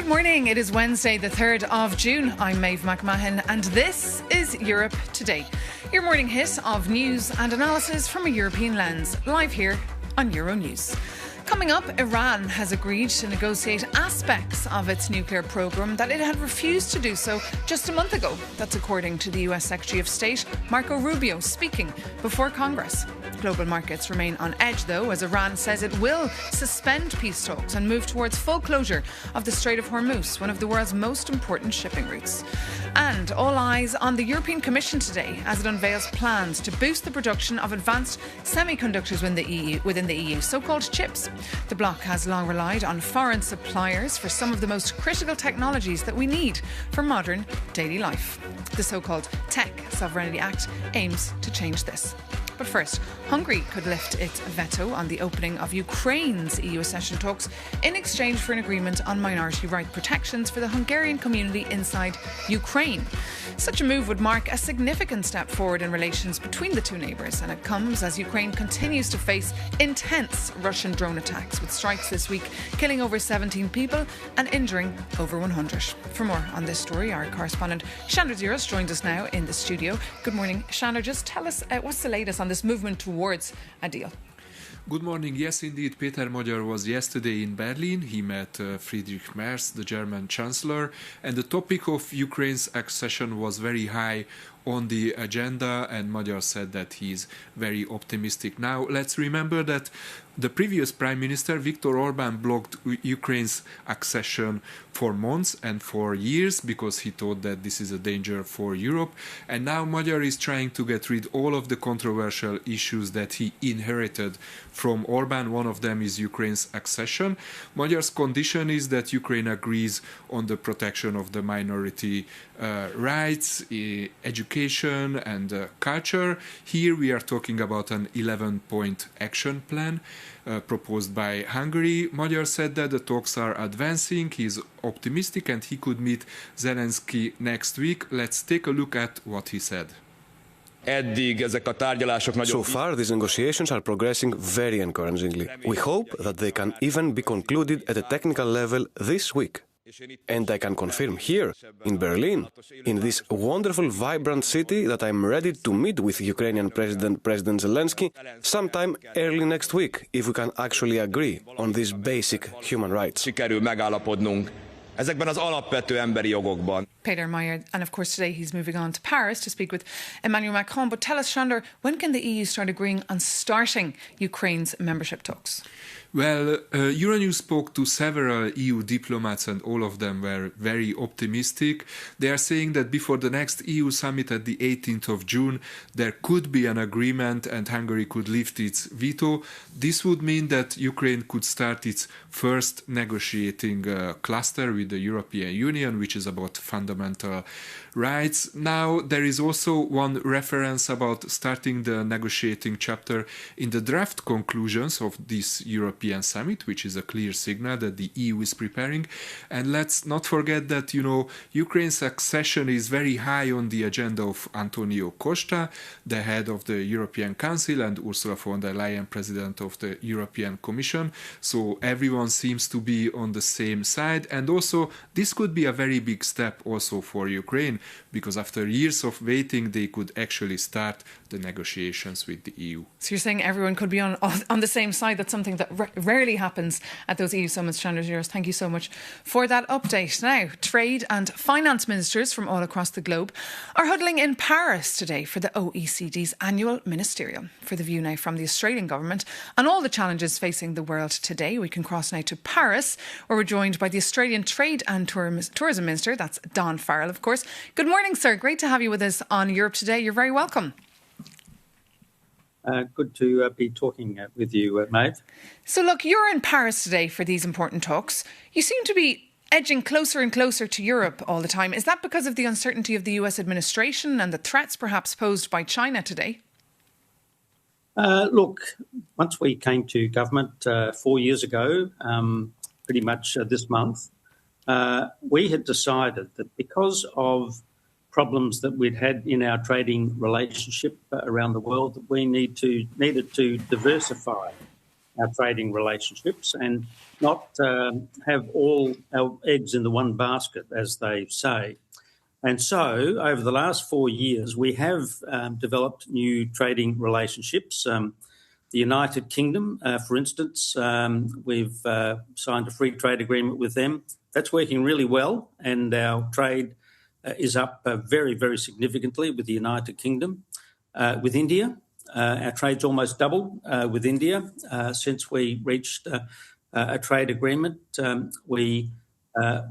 Good morning. It is Wednesday, the 3rd of June. I'm Maeve McMahon, and this is Europe Today, your morning hit of news and analysis from a European lens, live here on Euronews. Coming up, Iran has agreed to negotiate aspects of its nuclear programme that it had refused to do so just a month ago. That's according to the US Secretary of State, Marco Rubio, speaking before Congress. Global markets remain on edge, though, as Iran says it will suspend peace talks and move towards full closure of the Strait of Hormuz, one of the world's most important shipping routes. And all eyes on the European Commission today as it unveils plans to boost the production of advanced semiconductors within the EU, so-called chips. The bloc has long relied on foreign suppliers for some of the most critical technologies that we need for modern daily life. The so-called Tech Sovereignty Act aims to change this. But first, Hungary could lift its veto on the opening of Ukraine's EU accession talks in exchange for an agreement on minority right protections for the Hungarian community inside Ukraine. Such a move would mark a significant step forward in relations between the two neighbours, and it comes as Ukraine continues to face intense Russian drone attacks, with strikes this week killing over 17 people and injuring over 100. For more on this story, our correspondent Shandra Ziros joins us now in the studio. Good morning, Shandra. Just tell us what's the latest on this movement towards a deal. Good morning. Yes, indeed. Peter Magyar was yesterday in Berlin. He met Friedrich Merz, the German Chancellor, and the topic of Ukraine's accession was very high on the agenda, and Magyar said that he's very optimistic. Now, let's remember that the previous Prime Minister, Viktor Orbán, blocked Ukraine's accession for months and for years because he thought that this is a danger for Europe. And now Magyar is trying to get rid of all of the controversial issues that he inherited from Orbán. One of them is Ukraine's accession. Magyar's condition is that Ukraine agrees on the protection of the minority rights, education and culture. Here we are talking about an 11-point action plan proposed by Hungary. Magyar said that the talks are advancing. He's optimistic and he could meet Zelensky next week. Let's take a look at what he said. So far, these negotiations are progressing very encouragingly. We hope that they can even be concluded at a technical level this week. And I can confirm here, in Berlin, in this wonderful, vibrant city, that I'm ready to meet with Ukrainian President Zelensky sometime early next week, if we can actually agree on these basic human rights. Peter Magyar, and of course today he's moving on to Paris to speak with Emmanuel Macron. But tell us, Shandor, when can the EU start agreeing on starting Ukraine's membership talks? Well, Euronews spoke to several EU diplomats and all of them were very optimistic. They are saying that before the next EU summit at the 18th of June, there could be an agreement and Hungary could lift its veto. This would mean that Ukraine could start its first negotiating cluster with the European Union, which is about fundamental rights. Now, there is also one reference about starting the negotiating chapter in the draft conclusions of this European summit, which is a clear signal that the EU is preparing. And let's not forget that, Ukraine's accession is very high on the agenda of Antonio Costa, the head of the European Council, and Ursula von der Leyen, president of the European Commission. So everyone seems to be on the same side. And also, this could be a very big step also for Ukraine, because after years of waiting, they could actually start the negotiations with the EU. So you're saying everyone could be on the same side. That's something that rarely happens at those EU summits. Chandra Ziros, thank you so much for that update. Now, trade and finance ministers from all across the globe are huddling in Paris today for the OECD's annual ministerial. For the view now from the Australian government on all the challenges facing the world today, we can cross now to Paris, where we're joined by the Australian Trade and Tourism Minister. That's Don Farrell, of course. Good morning, sir. Great to have you with us on Europe Today. You're very welcome. Good to be talking with you, Maeve. So look, you're in Paris today for these important talks. You seem to be edging closer and closer to Europe all the time. Is that because of the uncertainty of the US administration and the threats perhaps posed by China today? Look, once we came to government 4 years ago, pretty much this month, we had decided that because of problems that we'd had in our trading relationship around the world, that we needed to diversify our trading relationships and not have all our eggs in the one basket, as they say. And so, over the last 4 years, we have developed new trading relationships. The United Kingdom, for instance, we've signed a free trade agreement with them. That's working really well, and our trade is up very, very significantly with the United Kingdom. With India, our trade's almost doubled with India since we reached a trade agreement. We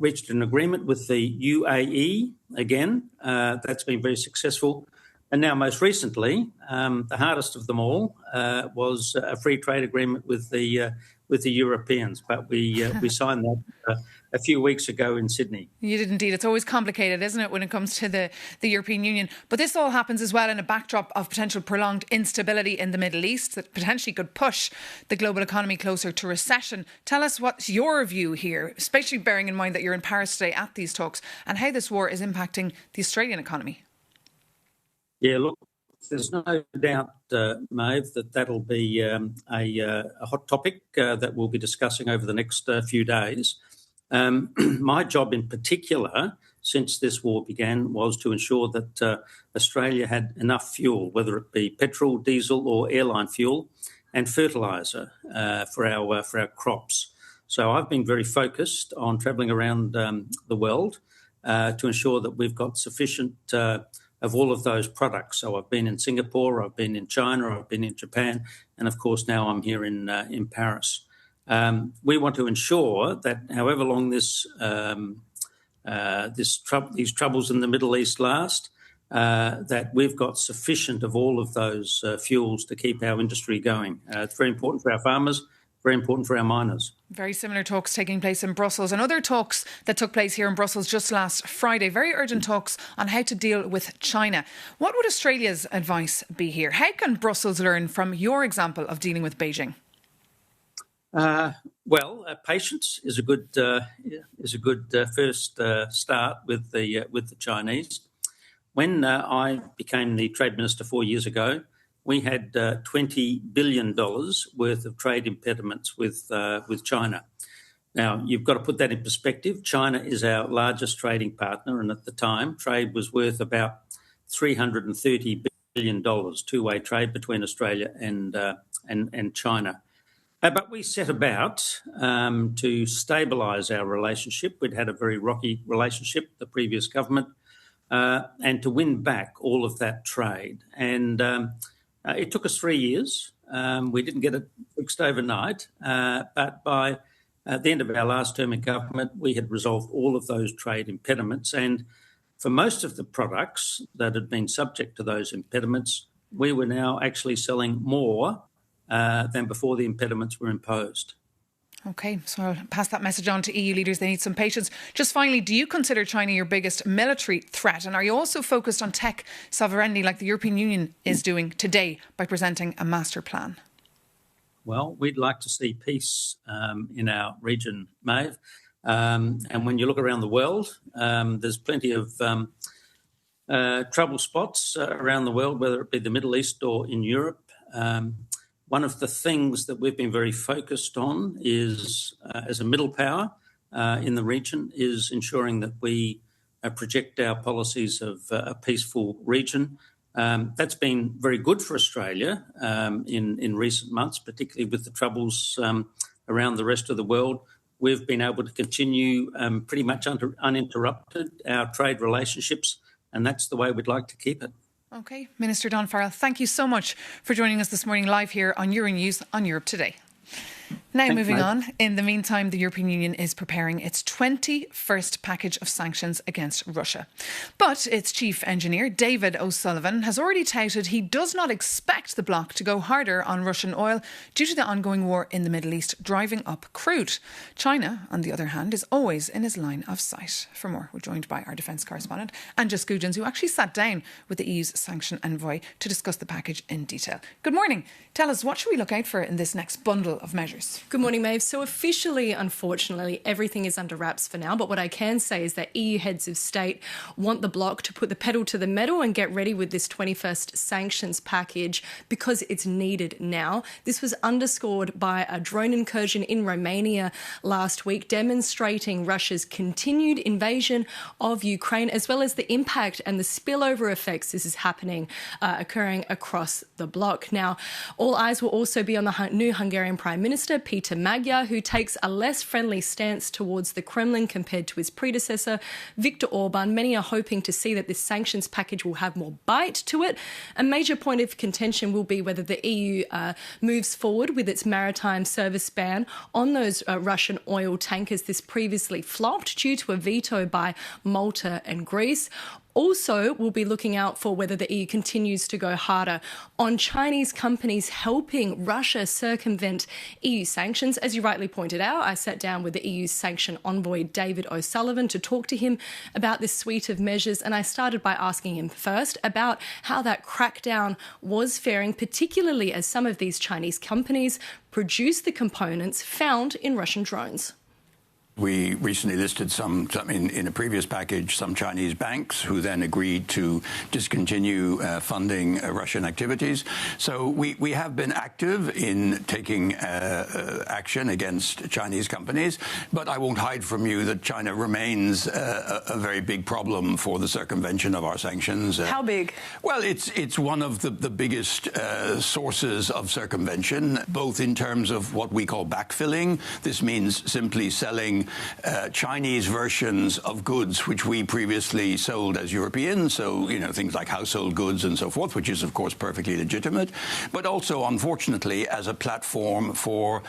reached an agreement with the UAE again. That's been very successful. And now, most recently, the hardest of them all was a free trade agreement with the Europeans. But we signed that a few weeks ago in Sydney. You did indeed. It's always complicated, isn't it, when it comes to the European Union? But this all happens as well in a backdrop of potential prolonged instability in the Middle East that potentially could push the global economy closer to recession. Tell us what's your view here, especially bearing in mind that you're in Paris today at these talks, and how this war is impacting the Australian economy. Yeah, look, there's no doubt, Maeve, that'll be a hot topic that we'll be discussing over the next few days. My job in particular, since this war began, was to ensure that Australia had enough fuel, whether it be petrol, diesel or airline fuel, and fertiliser for our crops. So I've been very focused on travelling around the world to ensure that we've got sufficient of all of those products. So I've been in Singapore, I've been in China, I've been in Japan, and of course now I'm here in Paris. We want to ensure that however long these troubles in the Middle East last, that we've got sufficient of all of those fuels to keep our industry going. It's very important for our farmers, very important for our miners. Very similar talks taking place in Brussels, and other talks that took place here in Brussels just last Friday. Very urgent talks on how to deal with China. What would Australia's advice be here? How can Brussels learn from your example of dealing with Beijing? Patience is a good first start with the Chinese. When I became the Trade Minister 4 years ago, we had $20 billion worth of trade impediments with China. Now, you've got to put that in perspective. China is our largest trading partner, and at the time, trade was worth about $330 billion, two-way trade between Australia and China. But we set about to stabilise our relationship. We'd had a very rocky relationship, the previous government, and to win back all of that trade. And it took us 3 years. We didn't get it fixed overnight, but by the end of our last term in government, we had resolved all of those trade impediments. And for most of the products that had been subject to those impediments, we were now actually selling more than before the impediments were imposed. OK, so I'll pass that message on to EU leaders. They need some patience. Just finally, do you consider China your biggest military threat? And are you also focused on tech sovereignty like the European Union is doing today by presenting a master plan? Well, we'd like to see peace in our region, Maeve. And when you look around the world, there's plenty of trouble spots around the world, whether it be the Middle East or in Europe. One of the things that we've been very focused on is, as a middle power in the region, is ensuring that we project our policies of a peaceful region. That's been very good for Australia in recent months, particularly with the troubles around the rest of the world. We've been able to continue pretty much uninterrupted our trade relationships, and that's the way we'd like to keep it. OK, Minister Don Farrell, thank you so much for joining us this morning live here on Euronews on Europe Today. Now, Thanks, moving mate. on. In the meantime, the European Union is preparing its 21st package of sanctions against Russia. But its chief engineer, David O'Sullivan, has already touted he does not expect the bloc to go harder on Russian oil due to the ongoing war in the Middle East, driving up crude. China, on the other hand, is always in his line of sight. For more, we're joined by our defence correspondent, Anja Skujins, who actually sat down with the EU's sanction envoy to discuss the package in detail. Good morning. Tell us, what should we look out for in this next bundle of measures? Good morning, Maeve. So officially, unfortunately, everything is under wraps for now. But what I can say is that EU heads of state want the bloc to put the pedal to the metal and get ready with this 21st sanctions package because it's needed now. This was underscored by a drone incursion in Romania last week, demonstrating Russia's continued invasion of Ukraine, as well as the impact and the spillover effects this is occurring across the bloc. Now, all eyes will also be on the new Hungarian Prime Minister, Peter Magyar, who takes a less friendly stance towards the Kremlin compared to his predecessor, Viktor Orban. Many are hoping to see that this sanctions package will have more bite to it. A major point of contention will be whether the EU moves forward with its maritime service ban on those Russian oil tankers. This previously flopped due to a veto by Malta and Greece. Also, we'll be looking out for whether the EU continues to go harder on Chinese companies helping Russia circumvent EU sanctions. As you rightly pointed out, I sat down with the EU's sanction envoy, David O'Sullivan, to talk to him about this suite of measures. And I started by asking him first about how that crackdown was faring, particularly as some of these Chinese companies produce the components found in Russian drones. We recently listed some in a previous package, some Chinese banks who then agreed to discontinue funding Russian activities. So we have been active in taking action against Chinese companies, but I won't hide from you that China remains a very big problem for the circumvention of our sanctions. How big? Well, it's one of the biggest sources of circumvention, both in terms of what we call backfilling. This means simply selling Chinese versions of goods which we previously sold as Europeans, so things like household goods and so forth, which is of course perfectly legitimate, but also unfortunately as a platform for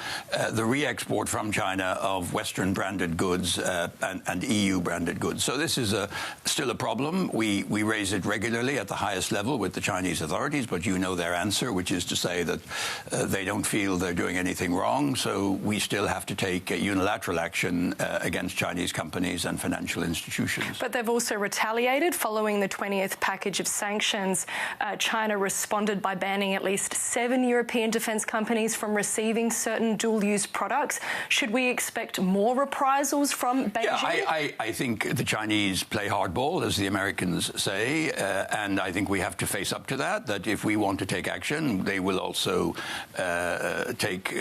the re-export from China of Western branded goods and EU branded goods. So this is still a problem. We raise it regularly at the highest level with the Chinese authorities, but you know their answer, which is to say that they don't feel they're doing anything wrong, so we still have to take unilateral action against Chinese companies and financial institutions. But they've also retaliated. Following the 20th package of sanctions, China responded by banning at least 7 European defence companies from receiving certain dual-use products. Should we expect more reprisals from Beijing? Yeah, I think the Chinese play hardball, as the Americans say, and I think we have to face up to that if we want to take action, they will also take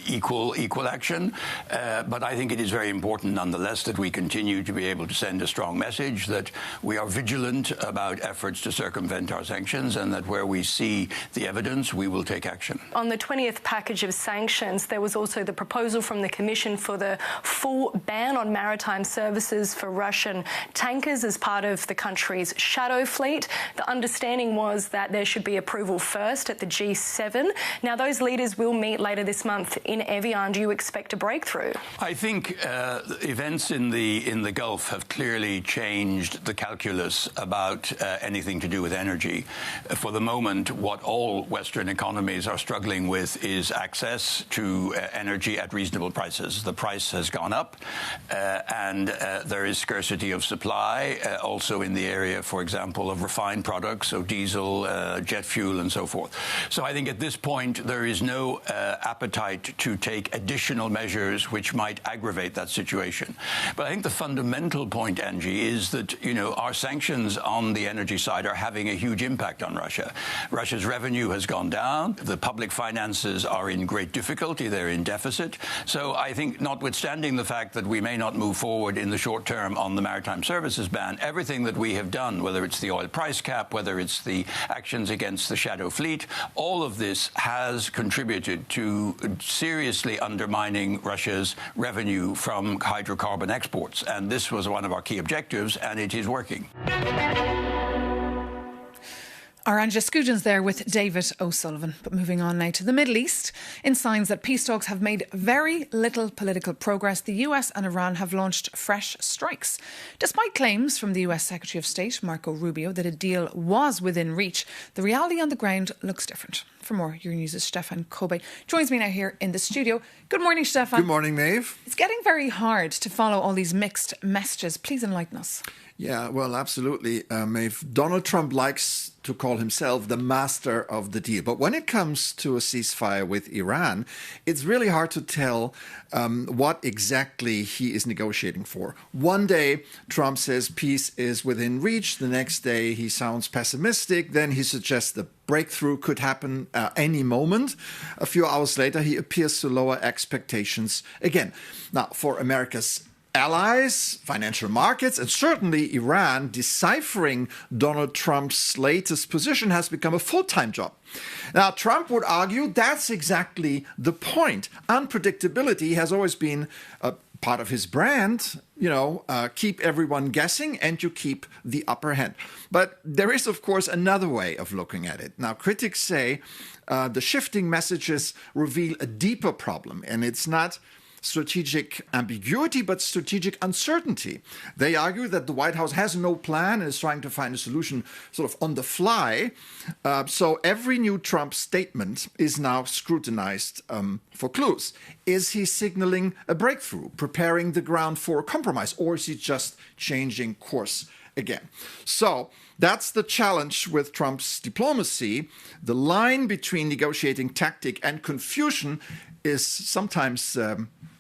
equal action. But I think it is very important nonetheless that we continue to be able to send a strong message that we are vigilant about efforts to circumvent our sanctions and that where we see the evidence, we will take action. On the 20th package of sanctions, there was also the proposal from the Commission for the full ban on maritime services for Russian tankers as part of the country's shadow fleet. The understanding was that there should be approval first at the G7. Now, those leaders will meet later this month in Evian. Do you expect a breakthrough? I think events in the Gulf have clearly changed the calculus about anything to do with energy. For the moment, what all Western economies are struggling with is access to energy at reasonable prices. The price has gone up, and there is scarcity of supply, also in the area, for example, of refined products, so diesel, jet fuel, and so forth. So I think at this point there is no appetite to take additional measures which might aggravate that situation. But I think the fundamental point, Angie, is that, our sanctions on the energy side are having a huge impact on Russia. Russia's revenue has gone down. The public finances are in great difficulty. They're in deficit. So I think, notwithstanding the fact that we may not move forward in the short term on the maritime services ban, everything that we have done, whether it's the oil price cap, whether it's the actions against the shadow fleet, all of this has contributed to seriously undermining Russia's revenue from hydrocarbon exports. And this was one of our key objectives, and it is working. Our Anja Scugins there with David O'Sullivan. But moving on now to the Middle East. In signs that peace talks have made very little political progress, the US and Iran have launched fresh strikes. Despite claims from the US Secretary of State, Marco Rubio, that a deal was within reach, the reality on the ground looks different. For more, Euronews' Stefan Kobe joins me now here in the studio. Good morning, Stefan. Good morning, Maeve. It's getting very hard to follow all these mixed messages. Please enlighten us. Yeah, well, absolutely, Maeve. Donald Trump likes to call himself the master of the deal. But when it comes to a ceasefire with Iran, it's really hard to tell what exactly he is negotiating for. One day, Trump says peace is within reach. The next day, he sounds pessimistic. Then he suggests the breakthrough could happen any moment. A few hours later, he appears to lower expectations again. Now, for America's allies, financial markets, and certainly Iran, deciphering Donald Trump's latest position has become a full-time job. Now, Trump would argue that's exactly the point. Unpredictability has always been a part of his brand. Keep everyone guessing and you keep the upper hand. But there is, of course, another way of looking at it. Now, critics say the shifting messages reveal a deeper problem, and it's not strategic ambiguity, but strategic uncertainty. They argue that the White House has no plan and is trying to find a solution sort of on the fly. So every new Trump statement is now scrutinized for clues. Is he signaling a breakthrough, preparing the ground for a compromise, or is he just changing course again? So that's the challenge with Trump's diplomacy. The line between negotiating tactic and confusion is sometimes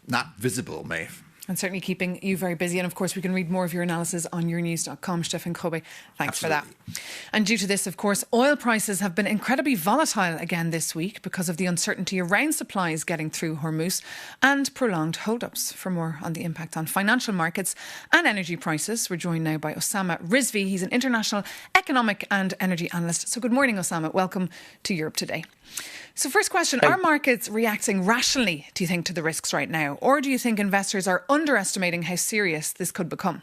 not visible, Maeve. And certainly keeping you very busy. And of course, we can read more of your analysis on yournews.com. Stefan Kobe, thanks Absolutely. for that. And due to this, of course, oil prices have been incredibly volatile again this week because of the uncertainty around supplies getting through Hormuz and prolonged hold-ups. For more on the impact on financial markets and energy prices, we're joined now by Osama Rizvi. He's an international economic and energy analyst. So good morning, Osama. Welcome to Europe Today. So first question, are markets reacting rationally, do you think, to the risks right now? Or do you think investors are underestimating how serious this could become?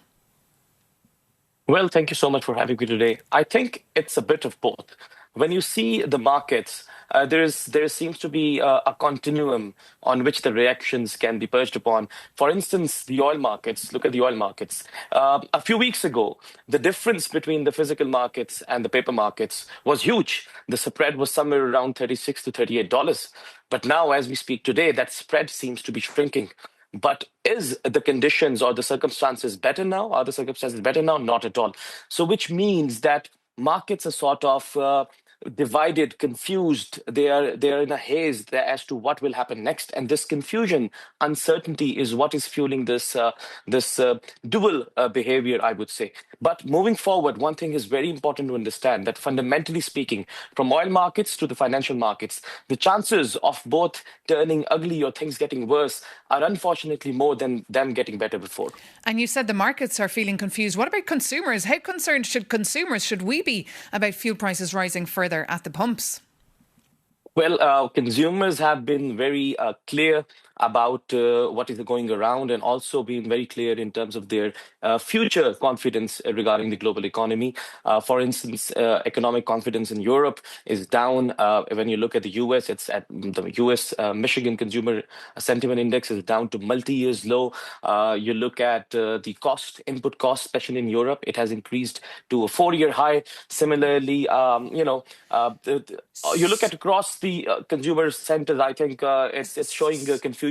Well, thank you so much for having me today. I think it's a bit of both. When you see the markets, there seems to be a continuum on which the reactions can be perched upon. For instance, the oil markets, look at the oil markets. A few weeks ago, the difference between the physical markets and the paper markets was huge. The spread was somewhere around $36 to $38. But now, as we speak today, that spread seems to be shrinking. But is the conditions or the circumstances better now? Are the circumstances better now? Not at all. So which means that markets are sort of divided, confused. They are in a haze as to what will happen next, and this confusion, uncertainty, is what is fueling this dual behavior, I would say. But moving forward, one thing is very important to understand, that fundamentally speaking, from oil markets to the financial markets, the chances of both turning ugly or things getting worse are unfortunately more than them getting better before. And you said the markets are feeling confused. What about consumers? How concerned should we be about fuel prices rising further at the pumps? Well, consumers have been very clear about what is going around, and also been very clear in terms of their future confidence regarding the global economy. For instance, economic confidence in Europe is down. When you look at the US, it's at the US Michigan Consumer Sentiment Index is down to multi-years low. You look at the input cost, especially in Europe, it has increased to a 4-year high. Similarly, you look at across the consumer centers, I think it's showing confusion.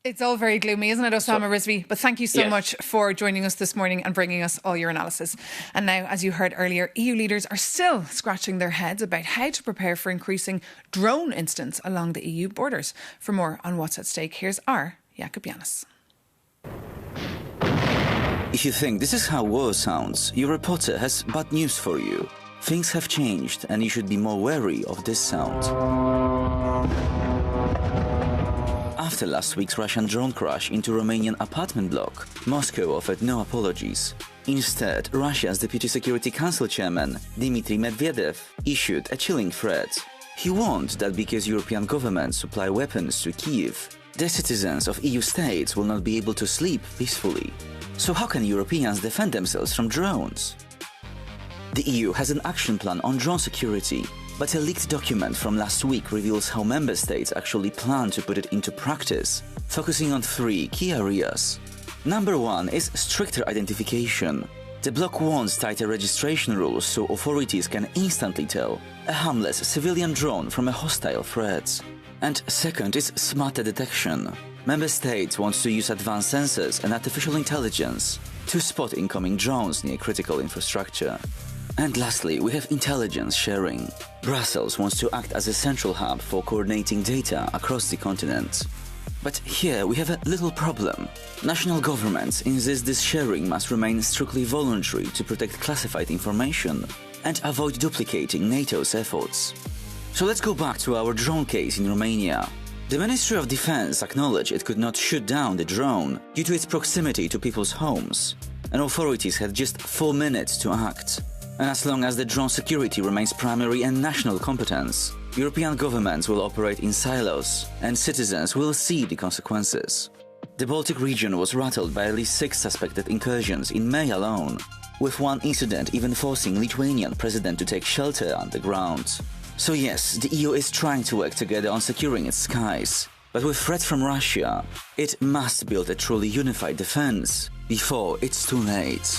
It's all very gloomy, isn't it, Osama Rizvi? But thank you so much for joining us this morning and bringing us all your analysis. And now, as you heard earlier, EU leaders are still scratching their heads about how to prepare for increasing drone incidents along the EU borders. For more on what's at stake, here's our Jakub Janis. If you think this is how war sounds, your reporter has bad news for you. Things have changed, and you should be more wary of this sound. After last week's Russian drone crash into Romanian apartment block, Moscow offered no apologies. Instead, Russia's Deputy Security Council chairman, Dmitry Medvedev, issued a chilling threat. He warned that because European governments supply weapons to Kyiv, the citizens of EU states will not be able to sleep peacefully. So how can Europeans defend themselves from drones? The EU has an action plan on drone security, but a leaked document from last week reveals how member states actually plan to put it into practice, focusing on 3 key areas. Number 1 is stricter identification. The bloc wants tighter registration rules so authorities can instantly tell a harmless civilian drone from a hostile threat. And second is smarter detection. Member states want to use advanced sensors and artificial intelligence to spot incoming drones near critical infrastructure. And lastly, we have intelligence sharing. Brussels wants to act as a central hub for coordinating data across the continent. But here we have a little problem. National governments insist this sharing must remain strictly voluntary to protect classified information and avoid duplicating NATO's efforts. So let's go back to our drone case in Romania. The Ministry of Defense acknowledged it could not shoot down the drone due to its proximity to people's homes, and authorities had just 4 minutes to act. And as long as the drone security remains primary and national competence, European governments will operate in silos, and citizens will see the consequences. The Baltic region was rattled by at least 6 suspected incursions in May alone, with one incident even forcing Lithuanian president to take shelter underground. So yes, the EU is trying to work together on securing its skies, but with threats from Russia, it must build a truly unified defense before it's too late.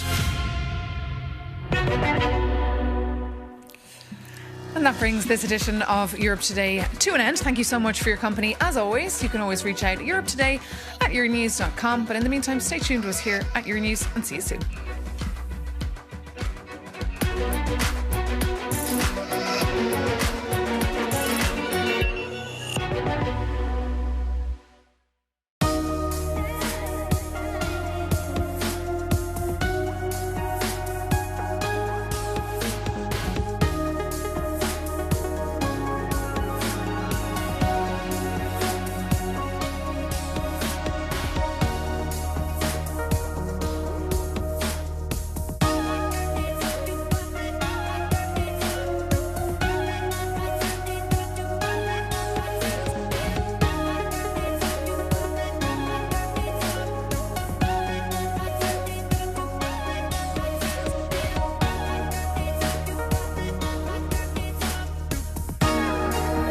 And that brings this edition of Europe Today to an end. Thank you so much for your company. As always, you can always reach out europetoday@euronews.com. But in the meantime, stay tuned to us here at Euronews and see you soon.